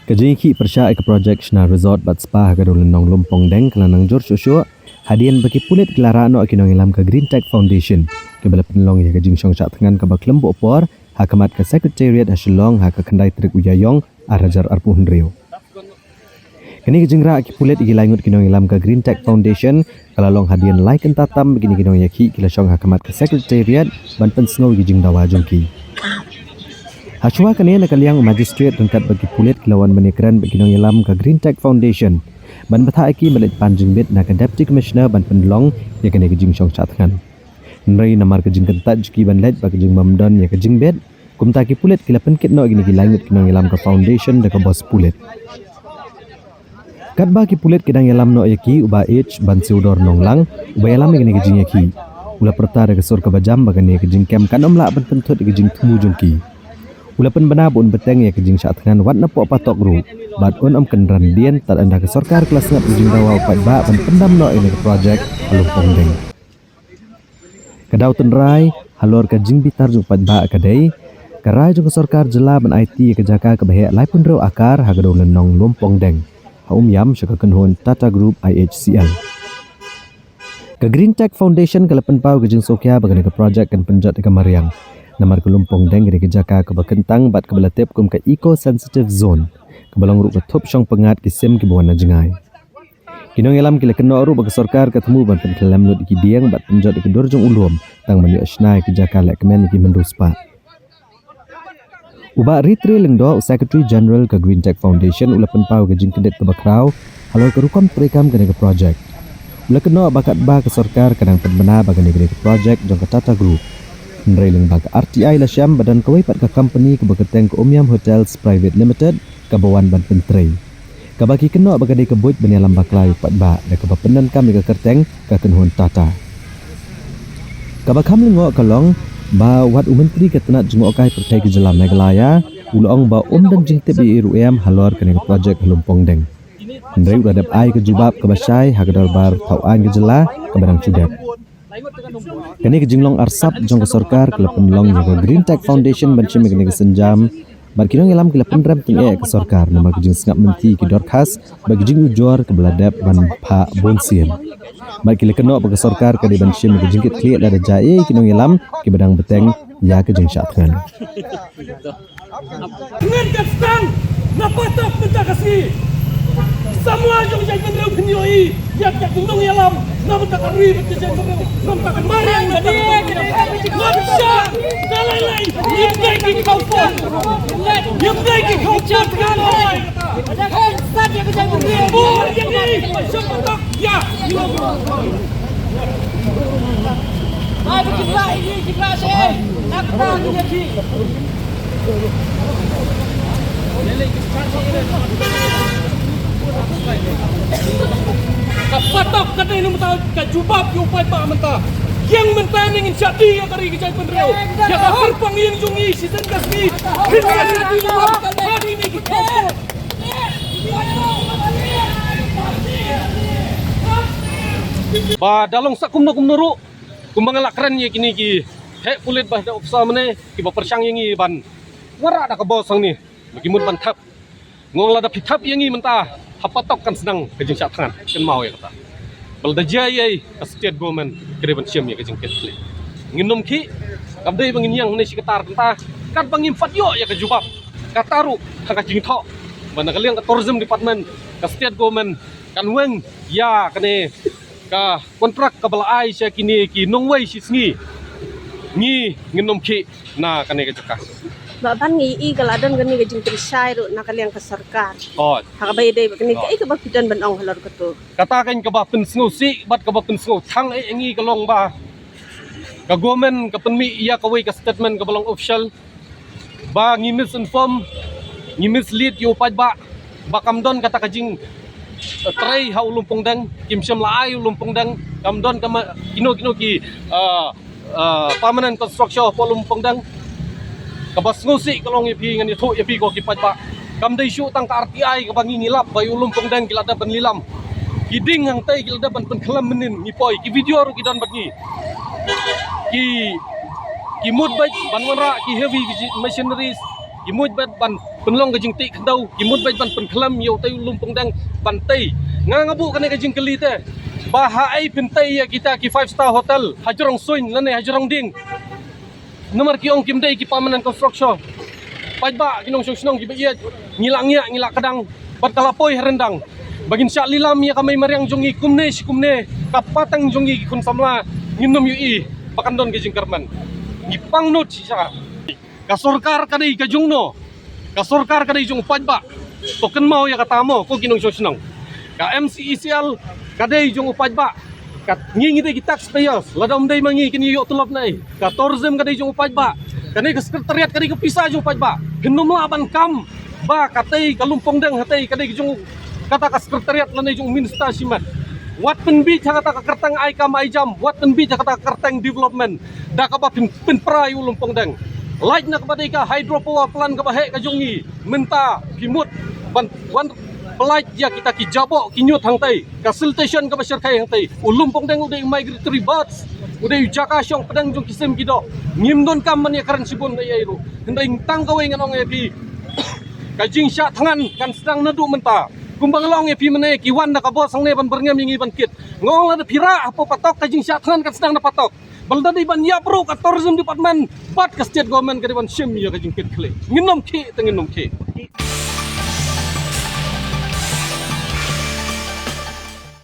Kajiki persya ke projek Shna Resort Bat Spa Hagadul Nong Lumpong Deng Kelanang Jor Shosho hadian bagi pulit gelaraan no akinong ilam ke Green Tech Foundation kebala penlong ya kajing syong sak tengan ke baklam opor hakamat ke Secretariat Hasilong hak ke kendai trik uyayong arajar arpuhun rio. Kini kejingra aki pulit igi langut kinong ilam ke Green Tech Foundation kalalong hadian like tatam begini kinong yaki kila syong hakamat ke Secretariat ban pensengau gijing dawa jungki. Haswa kini nakaliang magistrate rengkat bagi pulit kelawan menikran bagi nong ilam ke Green Tech Foundation. Ban betha aki melit panjing bit nak Deputy Commissioner ban pendlong ya kini kejing syong catngan. Nrai namar kejing kentat juki ban let bagi kejing mamdon ya kejing bit. Kumta ki pulit kila penkit no gini gilangut kinong ilam ke foundation deka bos pulit. Kat bagi pulit kidang ilam no yaki uba H ban siudor nonglang uba ilam gini kejing yaki. Ula perta deka sur ke bajam bagani kejing kem kanom la ban pentut kejing tumu jungki. Ulapan benar pun beteng ya kejing saat dengan wat nepok patok gru. Bat on kenderan dian tak anda ke sorkar kelas ngap kejing dawa upat ba ban pendam no ini ke projek Lumpong Deng. Kedau tenrai halor kejing bitar jupat ba kadai. Karai jung ke sorkar jela ban IT ke jaka ke bahaya lai pun ro akar hagadau lenong Lumpong Deng. Haum yam syaka kenhon Tata Group IHCL. Ke Green Tech Foundation kelepen pau kejing sokya bagani ke projek kan penjat ke Mariang. Namar ke Lumpong Deng gede kejaka ke Bakentang bat ke belatip kum ke Eco Sensitive Zone ke balang ruk ke top syong pengat kisim ke buana jengai. Kinong ilam kila kena ru bagi sorkar ketemu ban penkelam lut iki diang bat penjot ke dorjong ulum tang mani asnai kejaka lek kemen iki menduspa. Uba Ritri Lengdo Secretary General ke Green Tech Foundation ula penpau ke jing kedet ke Bakrau halor ke rukam perikam kena ke projek. Ula kena bakat ba ke sorkar kadang penbena bagani ke projek jong ke Tata Group. Nrai lengbag RTI Lasyam badan kawai pat ke company ke beketeng ke Omyam Hotels Private Limited ke bawan ban pentrei. Ke bagi kena bagadi ke buit bani alam baklai pat ba dan ke bapenan kami ke kerteng ke kenhun Tata. Ke bakam lengok kalong ba wat menteri ke tenat jengok kai pertai ke jelam Megalaya ulong ba dan jingtip di IRUM halor ke projek Lumpong Deng. Nrai udah dap ai ke jubab ke basai hagadar bar tauan ke jela ke barang sudat. Kini kejinglong arsap jong ke sorkar kela penlong jaga Green Tech Foundation bancim kini kesenjam barkinong ilam kela penrem tengah ke sorkar nama kejing sengap menti ke dorkas bagi jing ujor ke beladap ban pa bonsien barkila kena ke sorkar ke di bancim kejing kit klik ada jai kinong ilam ke bedang beteng ya kejing syatkan dengan kastang napatak minta kasih semua yang jadi penrem penyoi yang gunung ilam nama tak kari berjalan terus, nama tak mari yang jadi, nafsa, dalai, yang lagi kau pun, yang lagi kau cakap lagi, saat yang berjalan terus, boleh jadi, siapa tak, ya, hai berjumpa ini kita sih, nak tak jadi. Kapatok kata ini mentah kajubab jupai pak mentah yang mentah ingin jadi yang kari kejai penreu yang kahar panggil jungi season kasih kita di luar hari ini kita ba dalong sakum nuru kumbangalak keren ye kini ki hek pulit bah da opsa mene ki ba persyang yengi ban wara da ka bosang ni bagimut ban thap ngong la da pitap yengi mentah hapatok kan senang kejeng syak tangan kan mau ya kata balda jayai state government kereban siam ya kejeng ketli nginum ki kabdai bangin yang ne sekitar tentah kan bangin fatyo ya kejubab kataru ka jing tho bana kaliang ka tourism department ka state government kan weng ya kene ka kontrak ka balai sia kini ki nongwei sisngi ngi nginum ki na kane kejaka Baban ngi galadan gani gajing trisay ro nakaliang ka sarkar. Oh. Hakabay day bakni kay ka bapidan banong halor kato. Katakan ka ba pensngo si bat ka ba pensngo thang ai ngi kalong ba. Ka government ka penmi iya ka way ka statement ka balong official ba ngi misinform ngi mislead yo pad ba kamdon kata kajing tray ha Lumpong Deng kim syam laai Lumpong Deng kamdon kama kino ki permanent construction po Lumpong Deng kabas ngusi kalong yapi ngan itu yapi ko kipat pa kamdai syu tang ka RTI ka bangi ngilap bayu Lumpong Deng kilada ban lilam kiding hang tai kilada ban penkelam menin ngipoi ki video ru kidan batni ki mood baik ban wanra ki heavy machineries ki mood ban penlong kajing ti kendau kimut bai ban penkelam yo tay lumpong dang bantai ngabu kane kajing keli te bahai pintai ya kita ki 5-star hotel hajrong soin lane hajrong ding nomor kiong kim dai ki pamanan construction pajba kinong snong ki iya ngilak kadang bat kalapoi rendang bagin syak lilam ya kamay mariang jongi kumne kapatang jongi kun samla nginom yu pakandon kajing karman gipang not siya kasorkar kadai kajungno kasorkar kadai jung pajba token mau ya katamo ko kinong snong ka MCECL kadai jung pajba kat ngingi de taxpayers ladam dai mangi kini yo tulop nai ka tourism kadai jung pajba kanai ke sekretariat kadai ke pisah jung pajba genum laban kam ba katai kalumpong dang hatai kadai jung kata ka sekretariat lanai jung minsta simat wat penbi kata ka kertang ai kam ai jam wat penbi kata ka kertang development da ka ba pin prai lumpong dang like na kepada ka hydro power plant ka bahe ka jungi menta kimut wan pelaj ya kita ki jabok kinyut hangtai ka station ka basir kai hangtai ulumpong dang udai migratory birds udai jaka syong pedang jung kisim kido ngimdon kam man ya karan sibon na yairu hendai tang kawe nganong epi kajing sya tangan kan sedang nadu menta kumbang long epi mene ki wan da ka bos sang ne ban berngam yingi ban kit ngong la da pira apa patok kajing sya tangan kan sedang na patok balda di ban ya pro ka tourism department bat ka state government ka di ban shim ya kajing kit kle nginom ki tenginom ki